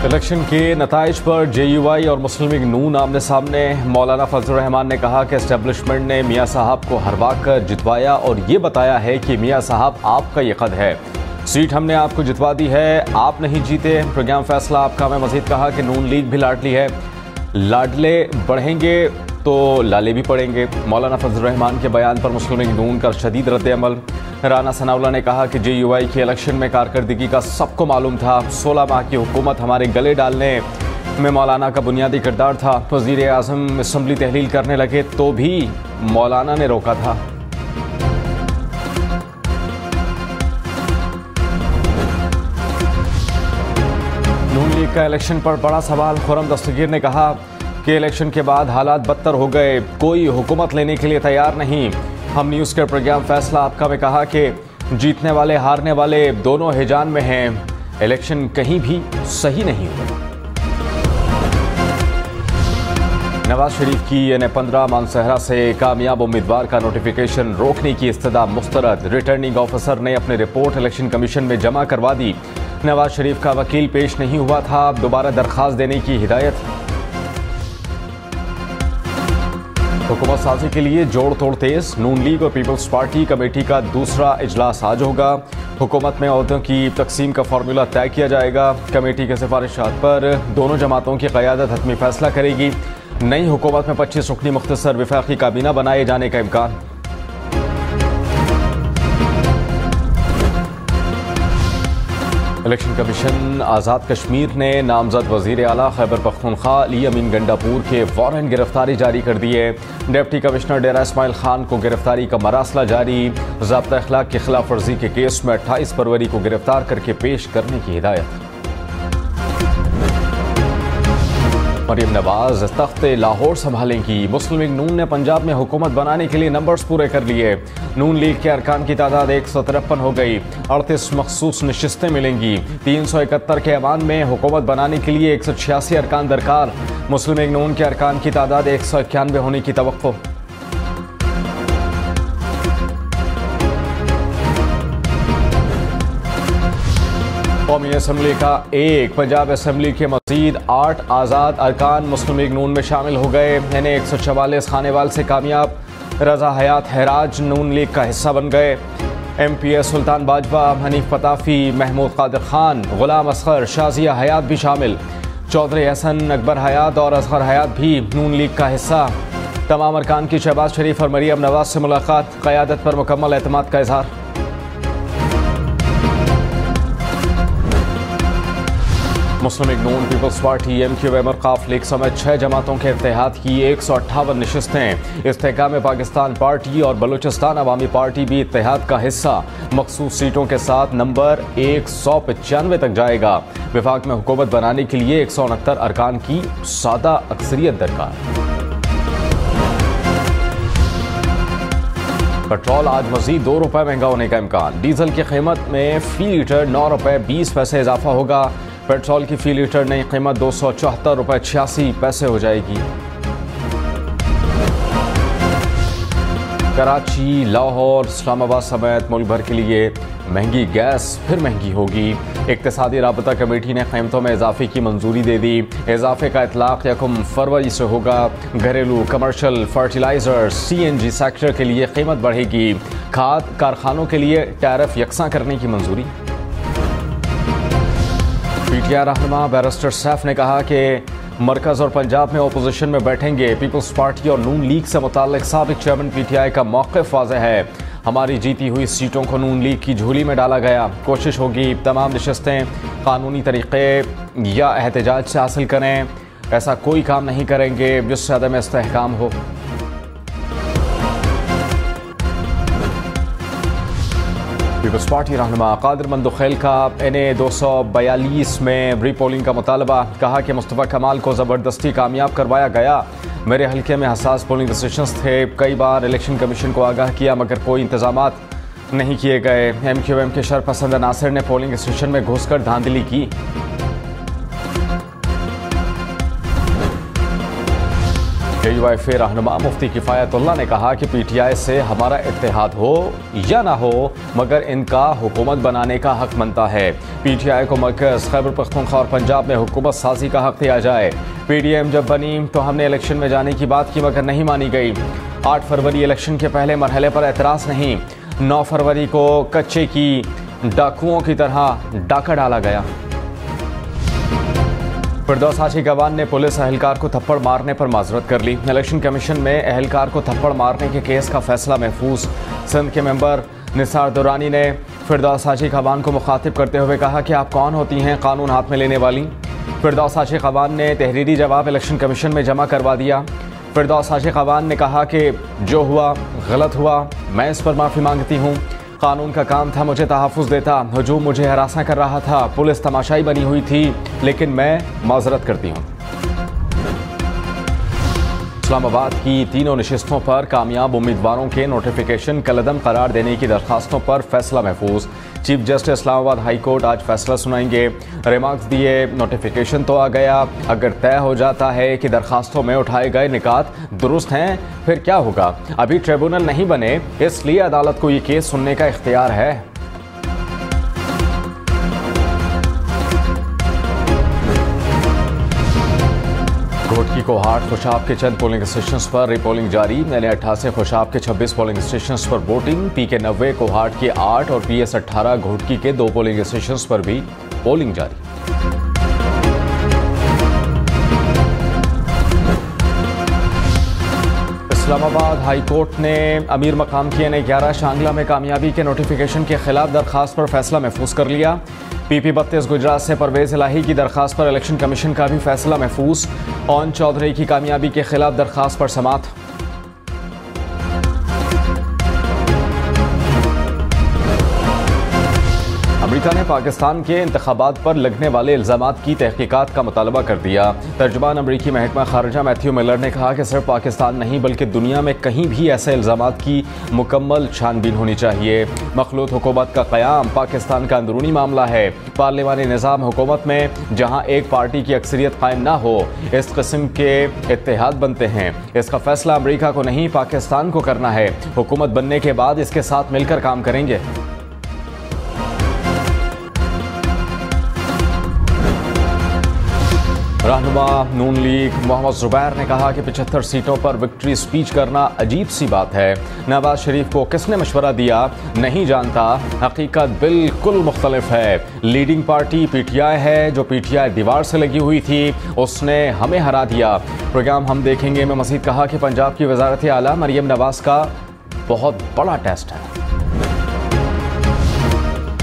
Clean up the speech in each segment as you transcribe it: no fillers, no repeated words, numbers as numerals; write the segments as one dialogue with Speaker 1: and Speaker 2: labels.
Speaker 1: Election के नताइज पर JUI और मुस्लिम लीग नून आमने सामने। मौलाना फजलुर रहमान ने कहा कि एस्टेब्लिशमेंट ने मियाँ साहब को हरवा कर जितवाया और ये बताया है कि मियाँ साहब आपका ये कद है, सीट हमने आपको जितवा दी है, आप नहीं जीते, प्रोग्राम फैसला आपका। मैं मजीद कहा कि नून लीग भी लाडली है, लाडले बढ़ेंगे तो लाले भी पड़ेंगे। मौलाना फजलुर रहमान के बयान पर मुस्लिम लीग नून का शदीद रद्द-ए-अमल। राना सनाउल्लाह ने कहा कि JUI के इलेक्शन में कारकर्दगी का सबको मालूम था, 16 माह की हुकूमत हमारे गले डालने में मौलाना का बुनियादी किरदार था। वज़ीर आज़म असम्बली तहलील करने लगे तो भी मौलाना ने रोका था। नून लीग का इलेक्शन पर बड़ा सवाल। खुर्रम दस्तगीर ने कहा कि इलेक्शन के बाद हालात बदतर हो गए, कोई हुकूमत लेने के लिए तैयार नहीं। हम न्यूज़ के प्रोग्राम फैसला आपका में कहा कि जीतने वाले हारने वाले दोनों हिजान में हैं, इलेक्शन कहीं भी सही नहीं हुआ। नवाज शरीफ की NA-15 मानसहरा से कामयाब उम्मीदवार का नोटिफिकेशन रोकने की इस्तदा मुस्तरद। रिटर्निंग ऑफिसर ने अपनी रिपोर्ट इलेक्शन कमीशन में जमा करवा दी। नवाज शरीफ का वकील पेश नहीं हुआ था, दोबारा दरख्वास्त देने की हिदायत। हुकूमत साजी के लिए जोड़ तोड़ तेज। नून लीग और पीपल्स पार्टी कमेटी का दूसरा इजलास आज होगा। हुकूमत में ओहदों की तकसीम का फार्मूला तय किया जाएगा। कमेटी के सिफारिशात पर दोनों जमातों की क़यादत हतमी फैसला करेगी। नई हुकूमत में 25 रुकनी मुख्तसर वफाकी काबीना बनाए जाने का इम्कान। इलेक्शन कमीशन आज़ाद कश्मीर ने नामजद वज़ीर आला खैबर पख्तूनख्वा अली अमीन गंडापुर के वारंट गिरफ्तारी जारी कर दी है। डिप्टी कमिश्नर डेरा इस्माइल खान को गिरफ्तारी का मरासला जारी। ज़ाब्ता अखलाक की खिलाफ वर्जी के केस में 28 फरवरी को गिरफ्तार करके पेश करने की हिदायत। मरियम नवाज तख्ते लाहौर संभालेंगी। मुस्लिम लीग नून ने पंजाब में हुकूमत बनाने के लिए नंबर्स पूरे कर लिए। नून लीग के अरकान की तादाद 153 हो गई। 38 मखसूस नशिस्तें मिलेंगी। 371 के ऐवान में हुकूमत बनाने के लिए 186 अरकान दरकार। मुस्लिम लीग नून के अरकान की तादाद 191 होने की तवक्को। कौमी असम्बली का एक, पंजाब असम्बली के मजीद 8 आज़ाद अरकान मुस्लिम लीग नून में शामिल हो गए। NA-144 खानेवाल से कामयाब। रजा हयात हैराज नून लीग का हिस्सा बन गए। MPS सुल्तान बाजवा, हनीफ पताफी, महमूद कादिर खान, गुलाम असगर, शाजिया हयात भी शामिल। चौधरी हसन, अकबर हयात और असगर हयात भी नून लीग का हिस्सा। तमाम अरकान की शहबाज शरीफ और मरियम नवाज से मुलाकात, क़यादत पर मुकम्मल एतमाद का इजहार। मुस्लिम लीग नून, पीपल्स पार्टी, MQM और काफ लीग समेत 6 जमातों के इत्तेहाद की 158 नशिस्तें। इस्तेहकाम पाकिस्तान पार्टी और बलूचिस्तान अवामी पार्टी भी इत्तेहाद का हिस्सा। मखसूस सीटों के साथ नंबर 195 तक जाएगा। वफाक में हुकूमत बनाने के लिए 169 अरकान की सादा अक्सरियत दरकार। पेट्रोल आज मजीद 2 रुपये महंगा होने का इम्कान। डीजल की कीमत में फी लीटर 9 रुपये 20 पैसे इजाफा होगा। पेट्रोल की फी लीटर नई कीमत 274 रुपये 86 पैसे हो जाएगी। कराची, लाहौर, इस्लामाबाद समेत मुल्क भर के लिए महंगी गैस फिर महंगी होगी। इक्तिसादी राबता कमेटी ने कीमतों में इजाफे की मंजूरी दे दी। इजाफे का इतलाक 1 फरवरी से होगा। घरेलू, कमर्शल, फर्टिलाइजर, CNG सेक्टर के लिए कीमत बढ़ेगी। खाद कारखानों के लिए टैरिफ यकसा करने की मंजूरी। PTI रहनुमा बैरिस्टर सैफ ने कहा कि मरकज़ और पंजाब में अपोजिशन में बैठेंगे। पीपल्स पार्टी और नून लीग से मुताल्लिक़ साबिक़ चेयरमैन PTI का मौक़िफ़ वाज़ेह है। हमारी जीती हुई सीटों को नून लीग की झोली में डाला गया। कोशिश होगी तमाम नशिस्तें कानूनी तरीक़े या एहतजाज से हासिल करें। ऐसा कोई काम नहीं करेंगे जिससे अदम इस्तेहकाम हो। पीपल्स पार्टी रहनुमा कादिर मंदुखैल का NA-242 में रीपोलिंग का मुतालबा। कहा कि मुस्तफ़ा कमाल को ज़बरदस्ती कामयाब करवाया गया। मेरे हल्के में हसास पोलिंग डिसीजंस थे। कई बार इलेक्शन कमीशन को आगाह किया मगर कोई इंतजामात नहीं किए गए। MQM के शरपसंद नासिर ने पोलिंग स्टेशन में घुसकर धांधली की। JUI रहनुमा मुफ्ती किफ़ायतुल्लाह ने कहा कि PTI से हमारा इत्तेहाद हो या ना हो मगर इनका हुकूमत बनाने का हक बनता है। PTI को मरकज़, खैबर पख्तूनख्वा और पंजाब में हुकूमत साजी का हक दिया जाए। PDM जब बनी तो हमने इलेक्शन में जाने की बात की मगर नहीं मानी गई। 8 फरवरी इलेक्शन के पहले मरहले पर एतराज़ नहीं। 9 फरवरी को कच्चे की डाकुओं की तरह डाका डाला गया। फिरदौस हाजी गवान ने पुलिस एहलकार को थप्पड़ मारने पर माजरत कर ली। इलेक्शन कमीशन में एहलकार को थप्पड़ मारने के केस का फैसला महफूज। सिंध के मेंबर निसार दुरानी ने फिरदौस हाजी गवान को मुखातिब करते हुए कहा कि आप कौन होती हैं कानून हाथ में लेने वाली। फिरदौस हाजी गवान ने तहरीरी जवाब इलेक्शन कमीशन में जमा करवा दिया। फिरदौस हाजी गवान ने कहा कि जो हुआ गलत हुआ, मैं इस पर माफ़ी मांगती हूँ। कानून का काम था मुझे तहफ़्फ़ुज़ देता, हुजूम मुझे हरासा कर रहा था, पुलिस तमाशाई बनी हुई थी, लेकिन मैं माजरत करती हूँ। इस्लामाबाद की तीनों नशिस्तों पर कामयाब उम्मीदवारों के नोटिफिकेशन कलअदम करार देने की दरखास्तों पर फैसला महफूज। Chief justice Islamabad high court आज फैसला सुनाएंगे। रिमार्क्स दिए, नोटिफिकेशन तो आ गया, अगर तय हो जाता है कि दरखास्तों में उठाए गए निकात दुरुस्त हैं फिर क्या होगा। अभी ट्रिब्यूनल नहीं बने इसलिए अदालत को ये केस सुनने का इख्तियार है। घोटकी कोहाट खुशाब के चंद पोलिंग स्टेशन पर रीपोलिंग जारी। NA-88 खुशाब के 26 पोलिंग स्टेशन पर वोटिंग। PK-90 कोहाट के 8 और PS-18 घोटकी के 2 पोलिंग स्टेशन पर भी पोलिंग जारी। इस्लामाबाद हाई कोर्ट ने अमीर मकाम की NA-11 शांगला में कामयाबी के नोटिफिकेशन के खिलाफ दरखास्त पर फैसला महफूज कर लिया। PP-32 गुजरात से परवेज इलाही की दरखास्त पर इलेक्शन कमीशन का भी फैसला महफूज। ओन चौधरी की कामयाबी के खिलाफ दरखास्त पर समाअत। अमेरिका ने पाकिस्तान के इंतखाबात पर लगने वाले इल्जामात की तहकीकात का मुतालबा कर दिया। तर्जुमान अमरीकी महकमा खारजा मैथ्यू मिलर ने कहा कि सिर्फ पाकिस्तान नहीं बल्कि दुनिया में कहीं भी ऐसे इल्जामात की मुकम्मल छानबीन होनी चाहिए। मखलूत हुकूमत का क़याम पाकिस्तान का अंदरूनी मामला है। पार्लिमानी निज़ाम हुकूमत में जहाँ एक पार्टी की अक्सरियत कायम ना हो इस किस्म के इत्तेहाद बनते हैं। इसका फैसला अमरीका को नहीं पाकिस्तान को करना है। हुकूमत बनने के बाद इसके साथ मिलकर काम करेंगे। रहनुमा नून लीग मोहम्मद जुबैर ने कहा कि 75 सीटों पर विक्ट्री स्पीच करना अजीब सी बात है। नवाज शरीफ को किसने मशवरा दिया नहीं जानता, हकीकत बिल्कुल मुख्तलिफ है। लीडिंग पार्टी PTI है, जो PTI दीवार से लगी हुई थी उसने हमें हरा दिया। प्रोग्राम हम देखेंगे में मज़ीद कहा कि पंजाब की वज़ारत आला मरियम नवाज का बहुत बड़ा टेस्ट है।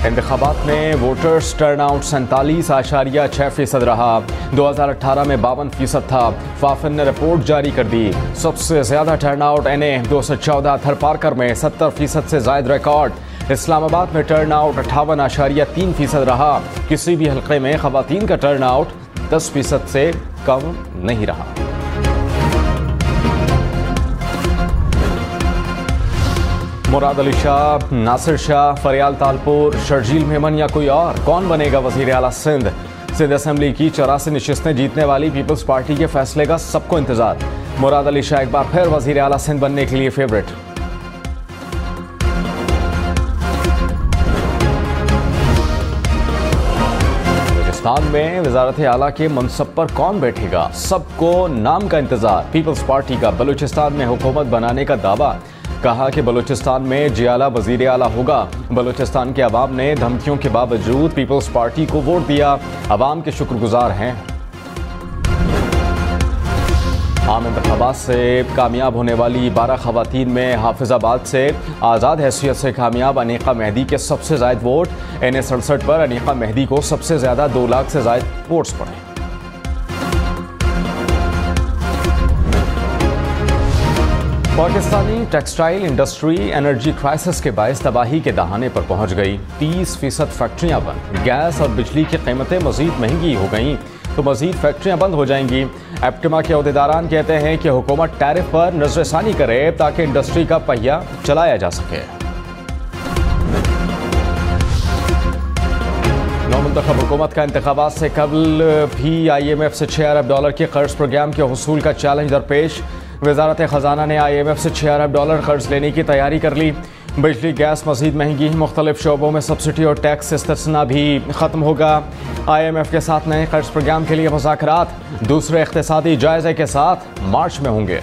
Speaker 1: इंतखाबात में वोटर्स टर्नआउट 47.6% रहा। 2018 में 52% था। फाफिन ने रिपोर्ट जारी कर दी। सबसे ज्यादा टर्नआउट NA-214 थरपारकर में 70% से जायद रिकॉर्ड। इस्लामाबाद में टर्नआउट 58.3% रहा। किसी भी हल्के में खवातीन का टर्नआउट 10% से कम नहीं रहा। मुराद अली शाह, नासिर शाह, फरियाल तालपुर, शर्जील मेमन या कोई और कौन बनेगा वजीर आला सिंध। सिंध असेंबली की 84 नशिस्तें जीतने वाली पीपल्स पार्टी के फैसले का सबको इंतजार। मुराद अली शाह एक बार फिर वजीर आला सिंध बनने के लिए फेवरेट। बलूचिस्तान में वजारत आला के मनसब पर कौन बैठेगा, सबको नाम का इंतजार। पीपल्स पार्टी का बलूचिस्तान में हुकूमत बनाने का दावा। कहा कि बलूचिस्तान में जियाला वजीर आला होगा। बलूचिस्तान के अवाम ने धमकियों के बावजूद पीपल्स पार्टी को वोट दिया, अवाम के शुक्रगुजार हैं। आम इंतखाबात से कामयाब होने वाली 12 खवातीन में हाफिजाबाद से आज़ाद हैसियत से कामयाब अनीका मेहदी के सबसे ज़ायद वोट। NA-67 पर अनीका मेहदी को सबसे ज़्यादा 2 लाख से ज़ायद वोट्स पड़े। Pakistani textile industry energy crisis के बायस तबाही के दहाने पर पहुंच गई। 30% फैक्ट्रियां बंद। गैस और बिजली की कीमतें मजीद महंगी हो गईं तो मजीद फैक्ट्रियां बंद हो जाएंगी। एप्टिमा के अहदेदारान कहते हैं कि हुकूमत टैरिफ पर नजरसानी करे ताकि इंडस्ट्री का पहिया चलाया जा सके। नौमुंतखब हुकूमत का इंतखाबात से कबल भी IMF से $6 अरब के कर्ज प्रोग्राम के हुसूल का चैलेंज दरपेश। वजारत खजाना ने IMF से $6 अरब कर्ज लेने की तैयारी कर ली। बिजली गैस मजीद महंगी, मुख्तलिफ शोबों में सब्सिडी और टैक्स इस्तिस्ना भी ख़त्म होगा। IMF के साथ नए कर्ज प्रोग्राम के लिए मुज़ाकरात दूसरे इक़्तिसादी जायज़े के साथ मार्च में होंगे।